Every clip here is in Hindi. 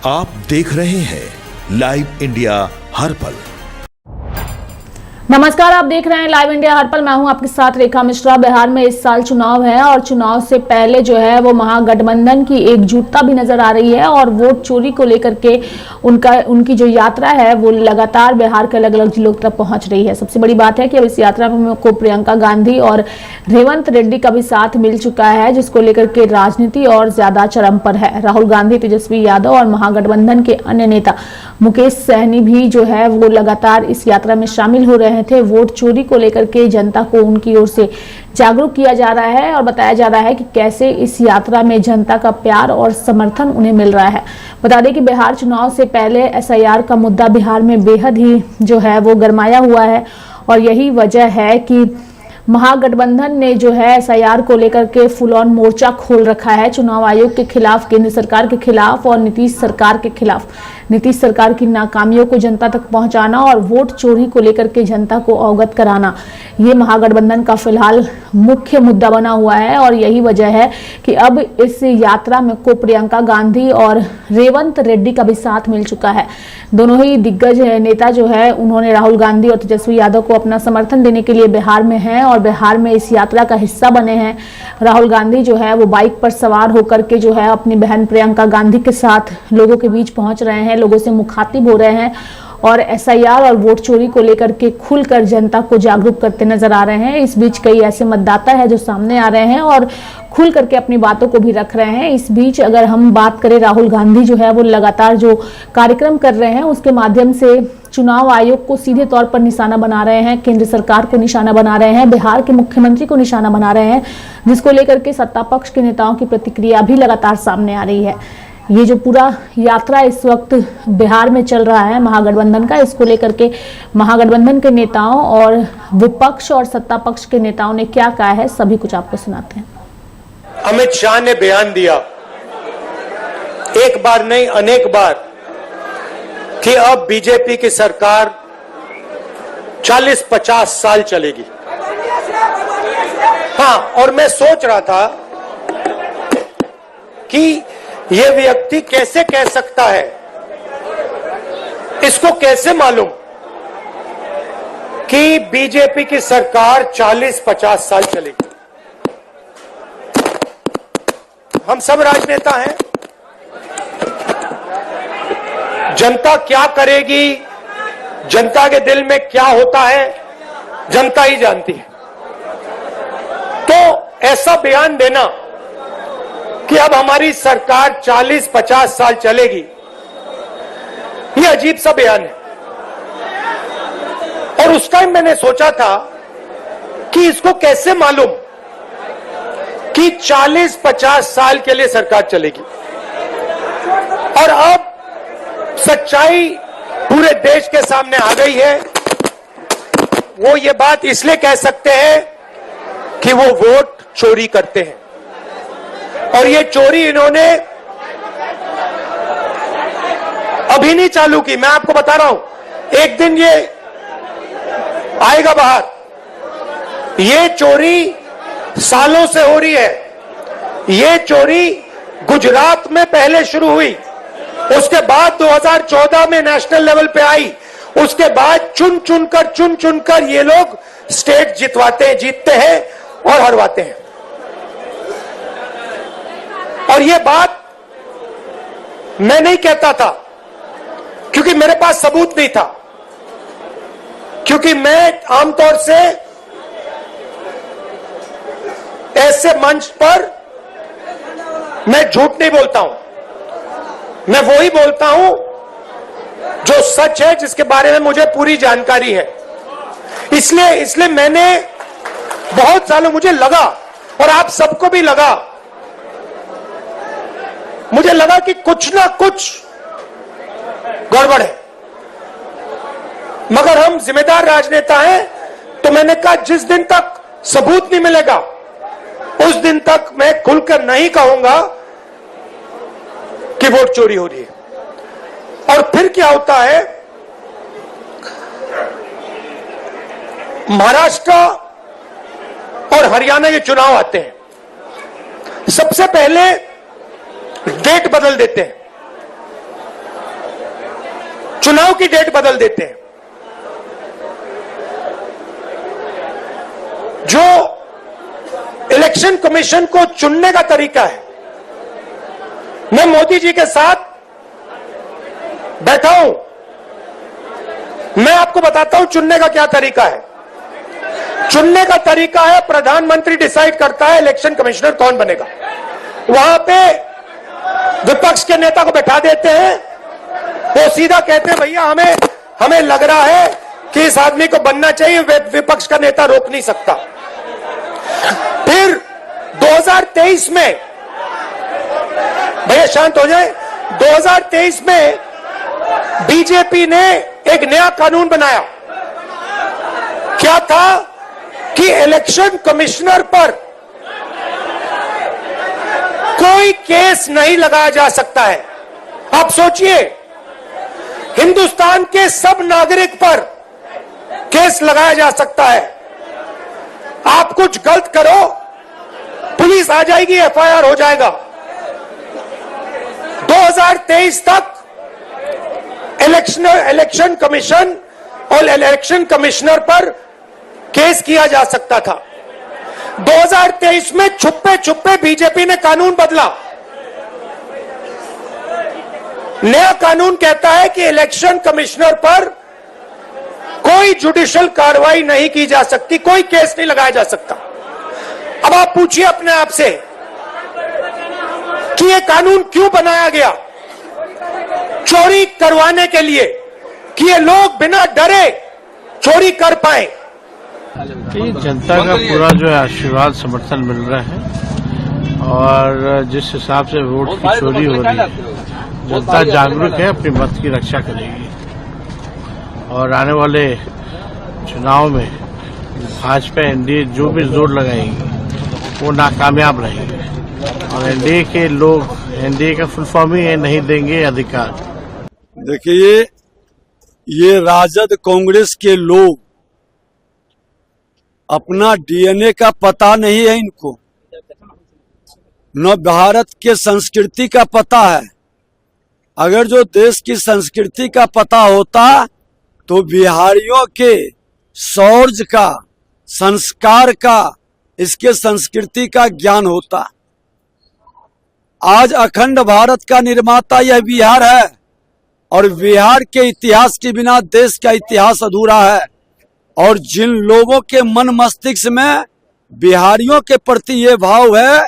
आप देख रहे हैं लाइव इंडिया हर पल। नमस्कार, आप देख रहे हैं लाइव इंडिया हर पल। मैं हूं आपके साथ रेखा मिश्रा। बिहार में इस साल चुनाव है और चुनाव से पहले जो है वो महागठबंधन की एकजुटता भी नजर आ रही है और वोट चोरी को लेकर के उनकी जो यात्रा है वो लगातार बिहार के अलग अलग जिलों तक पहुंच रही है। सबसे बड़ी बात है कि अब इस यात्रा में को प्रियंका गांधी और रेवंत रेड्डी का भी साथ मिल चुका है, जिसको लेकर के राजनीति और ज्यादा चरम पर है। राहुल गांधी, तेजस्वी यादव और महागठबंधन के अन्य नेता मुकेश सहनी भी जो है वो लगातार इस यात्रा में शामिल हो रहे थे। वोट चोरी को लेकर के जनता को उनकी ओर से जागरूक किया जा रहा है और बताया जा रहा है कि कैसे इस यात्रा में जनता का प्यार और समर्थन उन्हें मिल रहा है। बता दें कि बिहार चुनाव से पहले एसआईआर का मुद्दा बिहार में बेहद ही जो है वो गरमाया हुआ है और यही वजह है कि महागठबंधन ने जो है एसआईआर को लेकर के फुल ऑन मोर्चा खोल रखा है। चुनाव आयोग के खिलाफ, केंद्र सरकार के खिलाफ और नीतीश सरकार के खिलाफ। नीतीश सरकार की नाकामियों को जनता तक पहुंचाना और वोट चोरी को लेकर के जनता को अवगत कराना, ये महागठबंधन का फिलहाल मुख्य मुद्दा बना हुआ है। और यही वजह है कि अब इस यात्रा में को प्रियंका गांधी और रेवंत रेड्डी का भी साथ मिल चुका है। दोनों ही दिग्गज नेता जो है उन्होंने राहुल गांधी और तेजस्वी यादव को अपना समर्थन देने के लिए बिहार में हैं और बिहार में इस यात्रा का हिस्सा बने हैं। राहुल गांधी जो है वो बाइक पर सवार होकर के जो है अपनी बहन प्रियंका गांधी के साथ लोगों के बीच पहुंच रहे हैं, लोगों से मुखातिब हो रहे हैं और एसआईआर और वोट चोरी को लेकर के खुलकर जनता को जागरूक करते नजर आ रहे हैं। इस बीच कई ऐसे मतदाता हैं जो सामने आ रहे हैं और खुल करके अपनी बातों को भी रख रहे हैं। इस बीच अगर हम बात करें, राहुल गांधी जो है वो लगातार जो कार्यक्रम कर रहे हैं उसके माध्यम से चुनाव आयोग को सीधे तौर पर निशाना बना रहे हैं, केंद्र सरकार को निशाना बना रहे हैं, बिहार के मुख्यमंत्री को निशाना बना रहे हैं, जिसको लेकर के सत्ता पक्ष के नेताओं की प्रतिक्रिया भी लगातार सामने आ रही है। ये जो पूरा यात्रा इस वक्त बिहार में चल रहा है महागठबंधन का, इसको लेकर के महागठबंधन के नेताओं और विपक्ष और सत्ता पक्ष के नेताओं ने क्या कहा है, सभी कुछ आपको सुनाते हैं। अमित शाह ने बयान दिया, एक बार नहीं अनेक बार, कि अब बीजेपी की सरकार 40-50 साल चलेगी। हाँ, और मैं सोच रहा था कि यह व्यक्ति कैसे कह सकता है, इसको कैसे मालूम कि बीजेपी की सरकार 40-50 साल चलेगी। हम सब राजनेता हैं, जनता क्या करेगी, जनता के दिल में क्या होता है, जनता ही जानती है। तो ऐसा बयान देना कि अब हमारी सरकार 40-50 साल चलेगी, ये अजीब सा बयान है। और उस टाइम मैंने सोचा था कि इसको कैसे मालूम कि 40-50 साल के लिए सरकार चलेगी। और अब सच्चाई पूरे देश के सामने आ गई है। वो ये बात इसलिए कह सकते हैं कि वो वोट चोरी करते हैं और ये चोरी इन्होंने अभी नहीं चालू की। मैं आपको बता रहा हूं, एक दिन ये आएगा बाहर। ये चोरी सालों से हो रही है। ये चोरी गुजरात में पहले शुरू हुई, उसके बाद 2014 में नेशनल लेवल पे आई, उसके बाद चुन चुनकर ये लोग स्टेट जीतते हैं और हरवाते हैं। और ये बात मैं नहीं कहता था क्योंकि मेरे पास सबूत नहीं था, क्योंकि मैं आमतौर से ऐसे मंच पर मैं झूठ नहीं बोलता हूं। मैं वही बोलता हूं जो सच है, जिसके बारे में मुझे पूरी जानकारी है। इसलिए मैंने बहुत सालों, मुझे लगा और आप सबको भी लगा, मुझे लगा कि कुछ ना कुछ गड़बड़ है। मगर हम जिम्मेदार राजनेता हैं, तो मैंने कहा जिस दिन तक सबूत नहीं मिलेगा उस दिन तक मैं खुलकर नहीं कहूंगा कि वोट चोरी हो रही है। और फिर क्या होता है, महाराष्ट्र और हरियाणा के चुनाव आते हैं, सबसे पहले डेट बदल देते हैं चुनाव की डेट बदल देते हैं। जो इलेक्शन कमीशन को चुनने का तरीका है, मैं मोदी जी के साथ बैठा हूं, मैं आपको बताता हूं चुनने का क्या तरीका है। चुनने का तरीका है, प्रधानमंत्री डिसाइड करता है इलेक्शन कमिश्नर कौन बनेगा। वहां पे विपक्ष के नेता को बैठा देते हैं, वो सीधा कहते हैं भैया हमें लग रहा है कि इस आदमी को बनना चाहिए, विपक्ष का नेता रोक नहीं सकता। फिर 2023 में, भैया शांत हो जाए, 2023 में बीजेपी ने एक नया कानून बनाया। क्या था कि इलेक्शन कमिश्नर पर कोई केस नहीं लगाया जा सकता है। आप सोचिए, हिंदुस्तान के सब नागरिक पर केस लगाया जा सकता है। आप कुछ गलत करो, पुलिस आ जाएगी, एफआईआर हो जाएगा। 2023 तक इलेक्शन कमीशन और इलेक्शन कमिश्नर पर केस किया जा सकता था। 2023 में छुपे छुपे बीजेपी ने कानून बदला। नया कानून कहता है कि इलेक्शन कमिश्नर पर कोई जुडिशियल कार्रवाई नहीं की जा सकती, कोई केस नहीं लगाया जा सकता। अब आप पूछिए अपने आप से कि यह कानून क्यों बनाया गया? चोरी करवाने के लिए, कि ये लोग बिना डरे चोरी कर पाए। जनता का पूरा जो है आशीर्वाद समर्थन मिल रहा है, और जिस हिसाब से वोट की चोरी हो रही है, जनता जागरूक है, अपनी मत की रक्षा करेगी। और आने वाले चुनाव में भाजपा एनडीए जो भी जोर लगाएंगी वो नाकामयाब रहेंगे। और एनडीए के लोग, एनडीए का फुल फॉर्म ही है, नहीं देंगे अधिकार। देखिए, ये राजद कांग्रेस के लोग, अपना डीएनए का पता नहीं है इनको, न भारत के संस्कृति का पता है। अगर जो देश की संस्कृति का पता होता तो बिहारियों के शौर्य का, संस्कार का, इसके संस्कृति का ज्ञान होता। आज अखंड भारत का निर्माता यह बिहार है, और बिहार के इतिहास के बिना देश का इतिहास अधूरा है। और जिन लोगों के मन मस्तिष्क में बिहारियों के प्रति ये भाव है,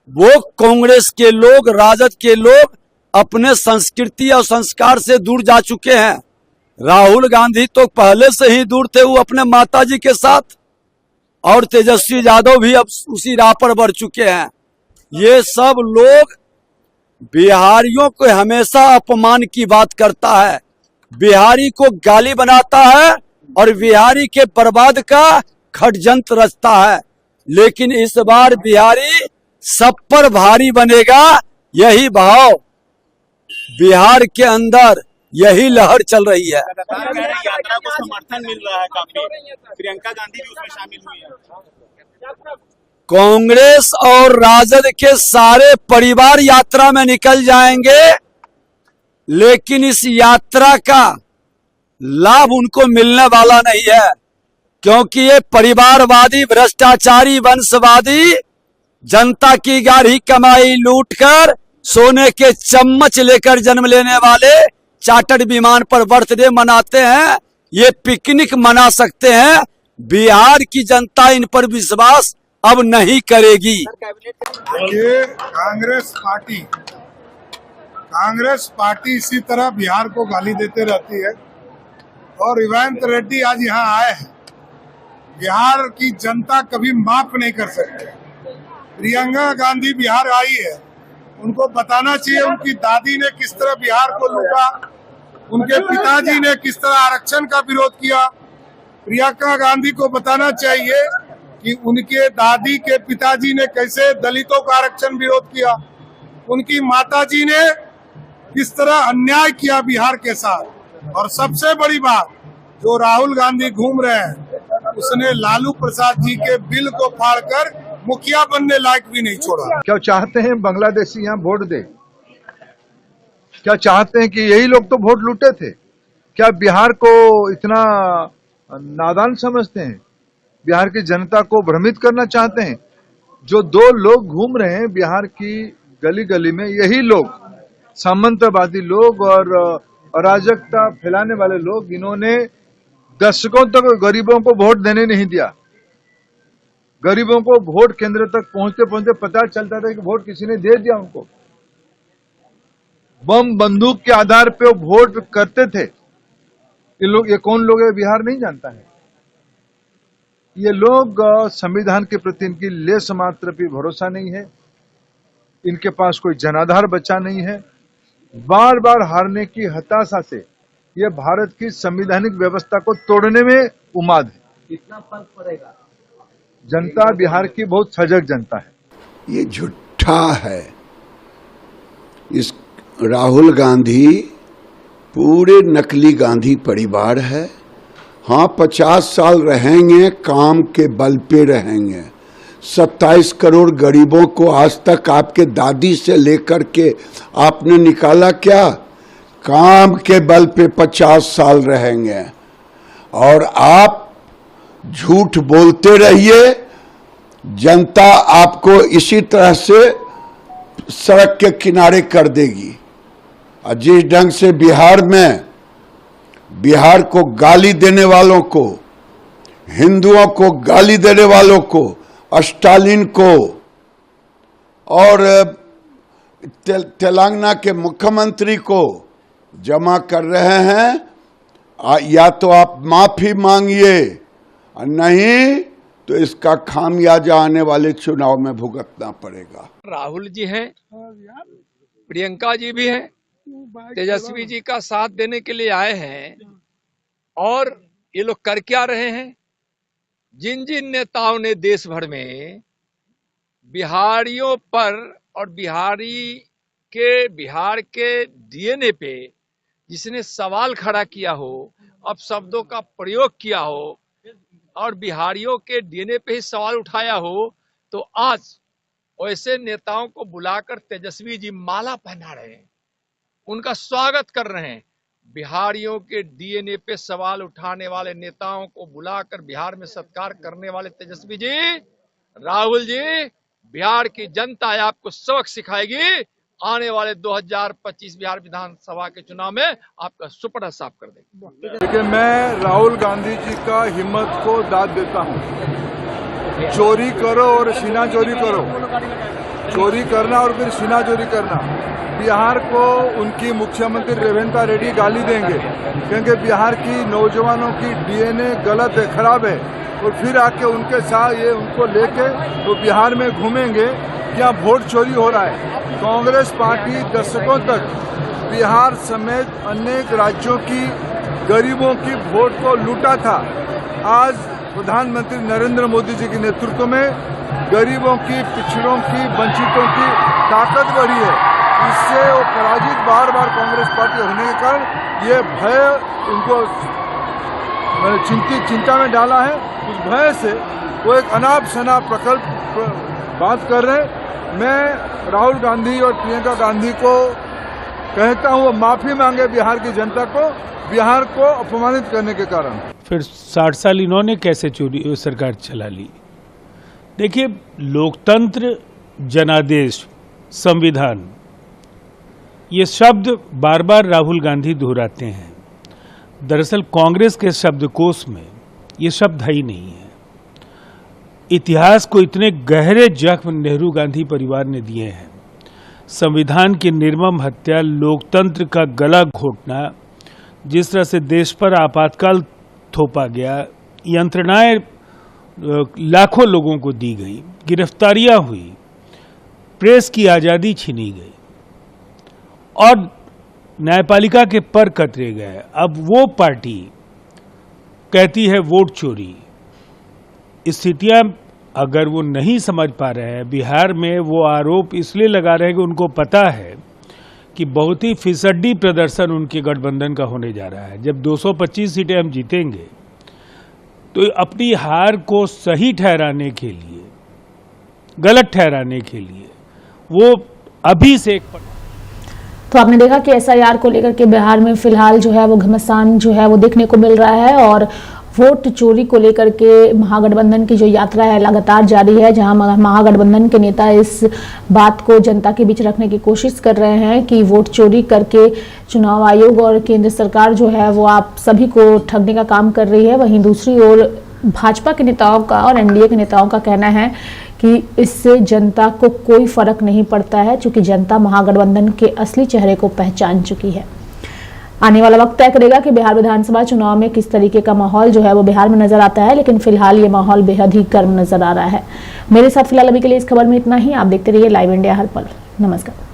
वो कांग्रेस के लोग, राजद के लोग अपने संस्कृति और संस्कार से दूर जा चुके हैं। राहुल गांधी तो पहले से ही दूर थे, वो अपने माताजी के साथ, और तेजस्वी यादव भी अब उसी राह पर बढ़ चुके हैं। ये सब लोग बिहारियों को हमेशा अपमान की बात करता है, बिहारी को गाली बनाता है, और बिहारी के बर्बाद का षड्यंत्र रचता है। लेकिन इस बार बिहारी सब पर भारी बनेगा, यही भाव बिहार के अंदर, यही लहर चल रही है। यात्रा को समर्थन मिल रहा है काफी, प्रियंका गांधी भी उसमें शामिल हुई है। कांग्रेस और राजद के सारे परिवार यात्रा में निकल जाएंगे, लेकिन इस यात्रा का लाभ उनको मिलने वाला नहीं है, क्योंकि ये परिवारवादी, भ्रष्टाचारी, वंशवादी, जनता की गाढ़ी कमाई लूटकर सोने के चम्मच लेकर जन्म लेने वाले चार्टर्ड विमान पर बर्थडे मनाते हैं। ये पिकनिक मना सकते हैं, बिहार की जनता इन पर विश्वास अब नहीं करेगी। ये कांग्रेस पार्टी इसी तरह बिहार को गाली देते रहती है, और रेवंत रेड्डी आज यहाँ आए हैं। बिहार की जनता कभी माफ नहीं कर सकती। प्रियंका गांधी बिहार आई है, उनको बताना चाहिए उनकी दादी ने किस तरह बिहार को लूटा, उनके पिताजी ने किस तरह आरक्षण का विरोध किया। प्रियंका गांधी को बताना चाहिए कि उनके दादी के पिताजी ने कैसे दलितों का आरक्षण विरोध किया, उनकी माताजी ने किस तरह अन्याय किया बिहार के साथ। और सबसे बड़ी बात, जो राहुल गांधी घूम रहे हैं, उसने लालू प्रसाद जी के बिल को फाड़कर मुखिया बनने लायक भी नहीं छोड़ा। क्या चाहते हैं बांग्लादेशी यहाँ वोट दे? क्या चाहते हैं कि यही लोग तो वोट लूटे थे? क्या बिहार को इतना नादान समझते हैं? बिहार की जनता को भ्रमित करना चाहते हैं? जो दो लोग घूम रहे हैं बिहार की गली गली में, यही लोग सामंतवादी लोग और अराजकता फैलाने वाले लोग, इन्होंने दशकों तक गरीबों को वोट देने नहीं दिया। गरीबों को वोट केंद्र तक पहुंचते पहुंचते पता चलता था कि वोट किसी ने दे दिया उनको। बम बंदूक के आधार पे वो वोट करते थे। ये कौन लोग है बिहार नहीं जानता है। ये लोग संविधान के प्रति इनकी लेस मात्र भी भरोसा नहीं है, इनके पास कोई जनाधार बचा नहीं है। बार बार हारने की हताशा से ये भारत की संवैधानिक व्यवस्था को तोड़ने में उमाद है। कितना फर्क पड़ेगा? जनता बिहार की बहुत सजग जनता है। ये झूठा है। इस राहुल गांधी पूरे नकली गांधी परिवार है। हाँ, 50 साल रहेंगे, काम के बल पे रहेंगे। 27 करोड़ गरीबों को आज तक आपके दादी से लेकर के आपने निकाला क्या? काम के बल पे 50 साल रहेंगे। और आप झूठ बोलते रहिए, जनता आपको इसी तरह से सड़क के किनारे कर देगी। और जिस ढंग से बिहार को गाली देने वालों को, हिंदुओं को गाली देने वालों को, स्टालिन को और तेलंगाना के मुख्यमंत्री को जमा कर रहे हैं, या तो आप माफी मांगिए, नहीं तो इसका खामियाजा आने वाले चुनाव में भुगतना पड़ेगा। राहुल जी हैं, प्रियंका जी भी हैं, तेजस्वी जी का साथ देने के लिए आए हैं। और ये लोग कर क्या रहे हैं? जिन जिन नेताओं ने देश भर में बिहारियों पर और बिहार के डीएनए पे जिसने सवाल खड़ा किया हो, अब शब्दों का प्रयोग किया हो और बिहारियों के डीएनए पे ही सवाल उठाया हो, तो आज वैसे नेताओं को बुलाकर तेजस्वी जी माला पहना रहे हैं, उनका स्वागत कर रहे हैं। बिहारियों के डीएनए पे सवाल उठाने वाले नेताओं को बुलाकर बिहार में सत्कार करने वाले तेजस्वी जी, राहुल जी, बिहार की जनता आपको सबक सिखाएगी। आने वाले 2025 बिहार विधानसभा के चुनाव में आपका सुपड़ा साफ कर देगी। देखिए, मैं राहुल गांधी जी का हिम्मत को दाद देता हूँ। चोरी करो और सीना चोरी करो, चोरी करना और फिर सीना चोरी करना। बिहार को उनकी मुख्यमंत्री रेवंत रेड्डी गाली देंगे क्योंकि बिहार की नौजवानों की डीएनए गलत है, खराब है, और फिर आके उनके साथ ये उनको लेके तो बिहार में घूमेंगे क्या वोट चोरी हो रहा है। कांग्रेस पार्टी दशकों तक बिहार समेत अनेक राज्यों की गरीबों की वोट को लूटा था। आज प्रधानमंत्री नरेंद्र मोदी जी के नेतृत्व में गरीबों की, पिछड़ों की, वंचितों की ताकत बढ़ी है। इससे वो पराजित बार बार कांग्रेस पार्टी होने के कारण ये भय उनको चिंता में डाला है। उस भय से वो एक अनाप शनाप प्रकल्प बात कर रहे हैं। मैं राहुल गांधी और प्रियंका गांधी को कहता हूँ वो माफी मांगे बिहार की जनता को, बिहार को अपमानित करने के कारण। फिर 60 साल इन्होंने कैसे चोरी सरकार चला ली? देखिए, लोकतंत्र, जनादेश, संविधान, ये शब्द बार बार राहुल गांधी दोहराते हैं। दरअसल कांग्रेस के शब्दकोश में ये शब्द है ही नहीं है। इतिहास को इतने गहरे जख्म नेहरू गांधी परिवार ने दिए हैं। संविधान की निर्मम हत्या, लोकतंत्र का गला घोटना, जिस तरह से देश पर आपातकाल थोपा गया, यंत्रणाएं लाखों लोगों को दी गई, गिरफ्तारियां हुई, प्रेस की आजादी छीनी गई और न्यायपालिका के पर कतरे गए। अब वो पार्टी कहती है वोट चोरी। स्थितियां अगर वो नहीं समझ पा रहे हैं, बिहार में वो आरोप इसलिए लगा रहे हैं कि उनको पता है कि बहुत ही फीसदी प्रदर्शन उनके गठबंधन का होने जा रहा है। जब 225 सीटें हम जीतेंगे तो अपनी हार को सही ठहराने के लिए, गलत ठहराने के लिए वो अभी से तो आपने देखा कि SIR को लेकर के बिहार में फिलहाल जो है वो घमासान जो है वो देखने को मिल रहा है और वोट चोरी को लेकर के महागठबंधन की जो यात्रा है लगातार जारी है, जहां महागठबंधन के नेता इस बात को जनता के बीच रखने की कोशिश कर रहे हैं कि वोट चोरी करके चुनाव आयोग और केंद्र सरकार जो है वो आप सभी को ठगने का काम कर रही है। वहीं दूसरी ओर भाजपा के नेताओं का और NDA के नेताओं का कहना है कि इससे जनता को कोई फर्क नहीं पड़ता है, क्योंकि जनता महागठबंधन के असली चेहरे को पहचान चुकी है। आने वाला वक्त तय करेगा कि बिहार विधानसभा चुनाव में किस तरीके का माहौल जो है वो बिहार में नजर आता है, लेकिन फिलहाल ये माहौल बेहद ही गर्म नजर आ रहा है। मेरे साथ फिलहाल अभी के लिए इस खबर में इतना ही। आप देखते रहिए लाइव इंडिया हर पल। नमस्कार।